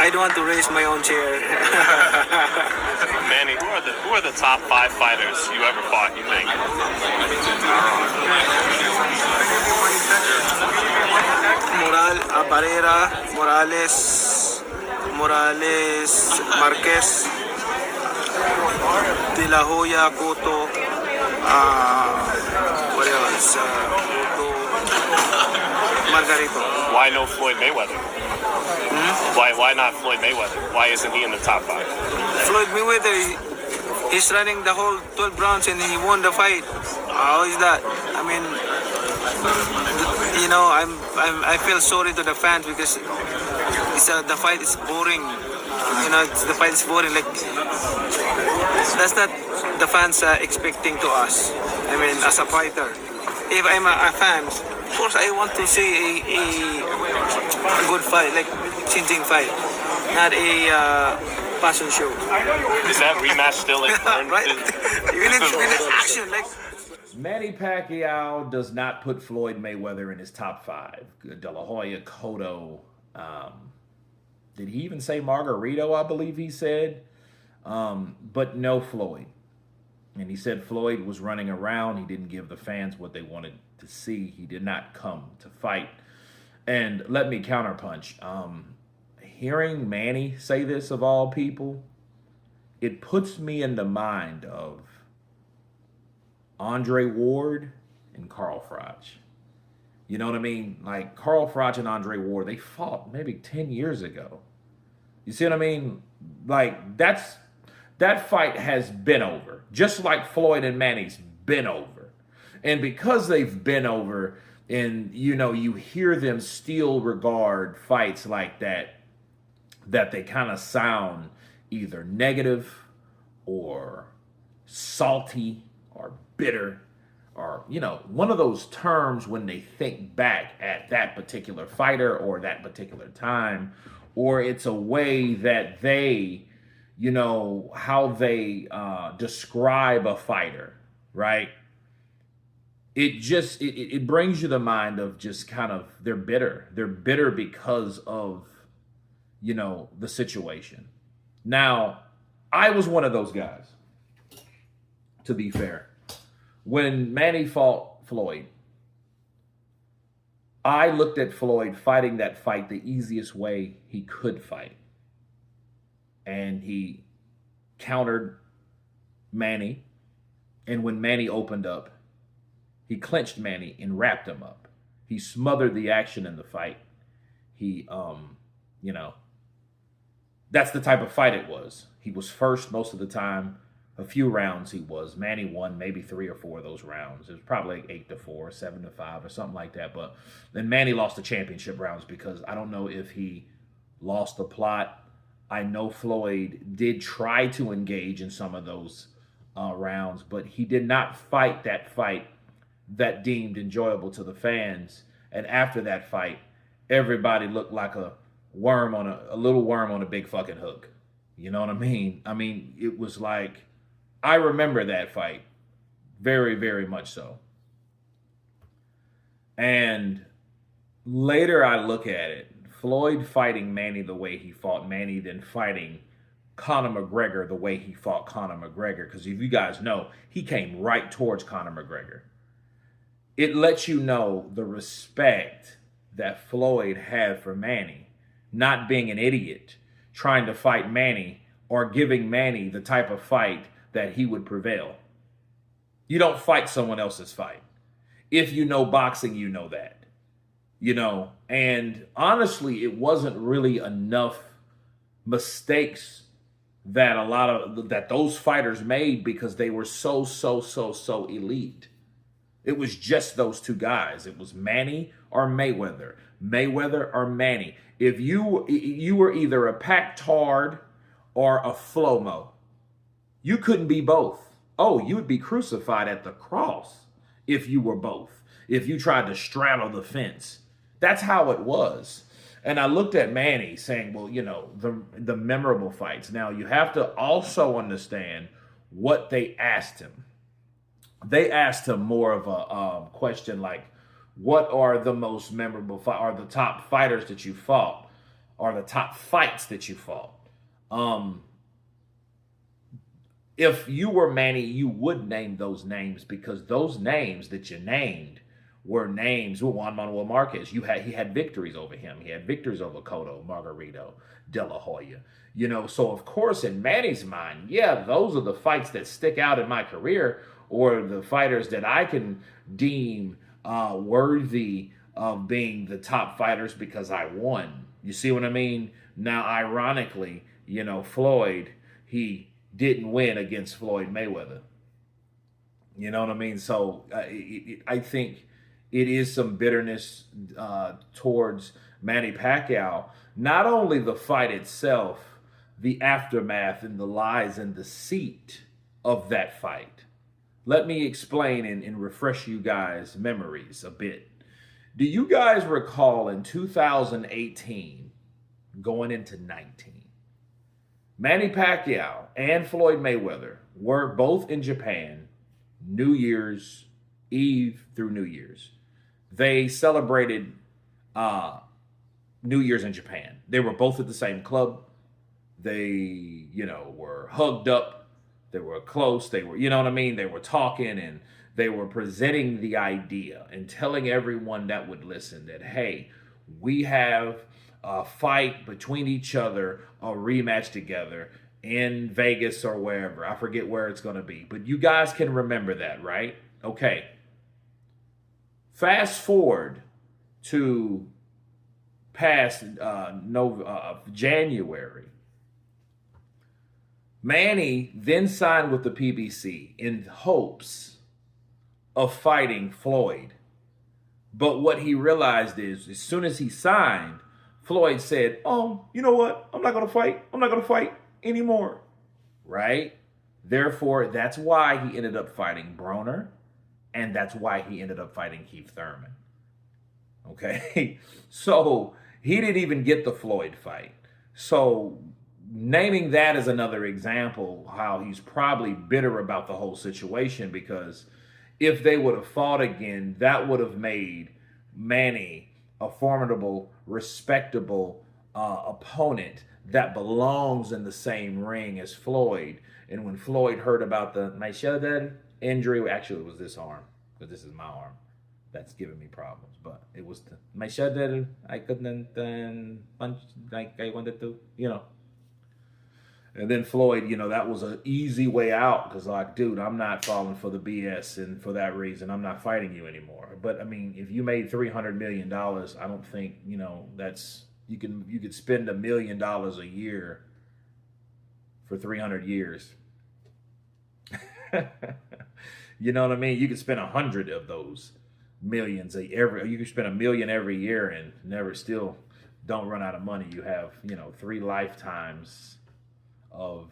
I don't want to raise my own chair. Manny, who are the top 5 fighters you ever fought, you think? Barrera, Morales, Marquez, De La Hoya, Cotto, what else? Cotto, Margarito. Why no Floyd Mayweather? Why not Floyd Mayweather? Why isn't he in the top 5? Floyd Mayweather, he's running the whole 12 rounds and he won the fight. How is that? I mean, you know, I feel sorry to the fans because the fight is boring. You know, the fight is boring. Like, that's not the fans expecting to us. I mean, as a fighter, if I'm a fan, of course I want to see a good fight, like changing fight, not a passion show. Is that rematch still in? Right? We need action, like. Manny Pacquiao does not put Floyd Mayweather in his top 5. De La Hoya, Cotto. Did he even say Margarito, I believe he said? But no Floyd. And he said Floyd was running around. He didn't give the fans what they wanted to see. He did not come to fight. And let me counterpunch. Hearing Manny say this of all people, it puts me in the mind of Andre Ward and Carl Froch. You know what I mean? Like, Carl Froch and Andre Ward, they fought maybe 10 years ago. You see what I mean? Like, that fight has been over. Just like Floyd and Manny's been over. And because they've been over, and, you know, you hear them still regard fights like that they kind of sound either negative or salty or bitter, or, you know, one of those terms when they think back at that particular fighter or that particular time, or it's a way that they, you know, how they describe a fighter, right? It brings you the mind of just kind of, they're bitter. They're bitter because of, you know, the situation. Now, I was one of those guys, to be fair. When Manny fought Floyd, I looked at Floyd fighting that fight the easiest way he could fight. And he countered Manny. And when Manny opened up, he clinched Manny and wrapped him up. He smothered the action in the fight. He, you know, that's the type of fight it was. He was first most of the time. A few rounds he was. Manny won maybe 3 or 4 of those rounds. It was probably like 8-4, 7-5, or something like that. But then Manny lost the championship rounds because I don't know if he lost the plot. I know Floyd did try to engage in some of those rounds, but he did not fight that fight that deemed enjoyable to the fans. And after that fight, everybody looked like a worm on a little worm on a big fucking hook. You know what I mean? I mean, it was like, I remember that fight very, very much so. And later I look at it, Floyd fighting Manny the way he fought Manny, then fighting Conor McGregor the way he fought Conor McGregor. Because if you guys know, he came right towards Conor McGregor. It lets you know the respect that Floyd had for Manny, not being an idiot, trying to fight Manny or giving Manny the type of fight that he would prevail. You don't fight someone else's fight. If you know boxing, you know that. You know, and honestly, it wasn't really enough mistakes that those fighters made because they were so elite. It was just those two guys. It was Manny or Mayweather. Mayweather or Manny. If you were either a Pac-Tard or a Flomo, you couldn't be both. Oh, you would be crucified at the cross if you were both. If you tried to straddle the fence. That's how it was. And I looked at Manny saying, well, you know, the memorable fights. Now, you have to also understand what they asked him. They asked him more of a question like, what are the most memorable or the top fighters that you fought? or the top fights that you fought. If you were Manny, you would name those names because those names that you named were names with Juan Manuel Marquez. He had victories over him. He had victories over Cotto, Margarito, De La Hoya. So of course in Manny's mind, yeah, those are the fights that stick out in my career, or the fighters that I can deem worthy of being the top fighters because I won. You see what I mean? Now, ironically, Floyd, he didn't win against Floyd Mayweather. You know what I mean? So I think it is some bitterness towards Manny Pacquiao. Not only the fight itself, the aftermath and the lies and deceit of that fight. Let me explain and refresh you guys' memories a bit. Do you guys recall in 2018, going into 19, Manny Pacquiao and Floyd Mayweather were both in Japan New Year's Eve through New Year's. They celebrated New Year's in Japan. They were both at the same club. They, were hugged up. They were close. They were, They were talking and they were presenting the idea and telling everyone that would listen that, hey, we have a fight between each other, a rematch together in Vegas or wherever. I forget where it's going to be. But you guys can remember that, right? Okay. Fast forward to past January. Manny then signed with the PBC in hopes of fighting Floyd. But what he realized is, as soon as he signed, Floyd said, oh, you know what? I'm not going to fight. I'm not going to fight anymore. Right? Therefore, that's why he ended up fighting Broner. And that's why he ended up fighting Keith Thurman. Okay? So he didn't even get the Floyd fight. So naming that as another example how he's probably bitter about the whole situation, because if they would have fought again, that would have made Manny a formidable, respectable opponent that belongs in the same ring as Floyd. And when Floyd heard about my shoulder injury, actually it was this arm, because this is my arm that's giving me problems, but it was my shoulder, I couldn't punch like I wanted to, And then Floyd, that was an easy way out because, dude, I'm not falling for the BS, and for that reason, I'm not fighting you anymore. But I mean, if you made $300 million, I don't think that's you could spend $1 million a year for 300 years. You know what I mean? You could spend 100 of those millions you could spend $1 million every year and never still don't run out of money. You have 3 lifetimes of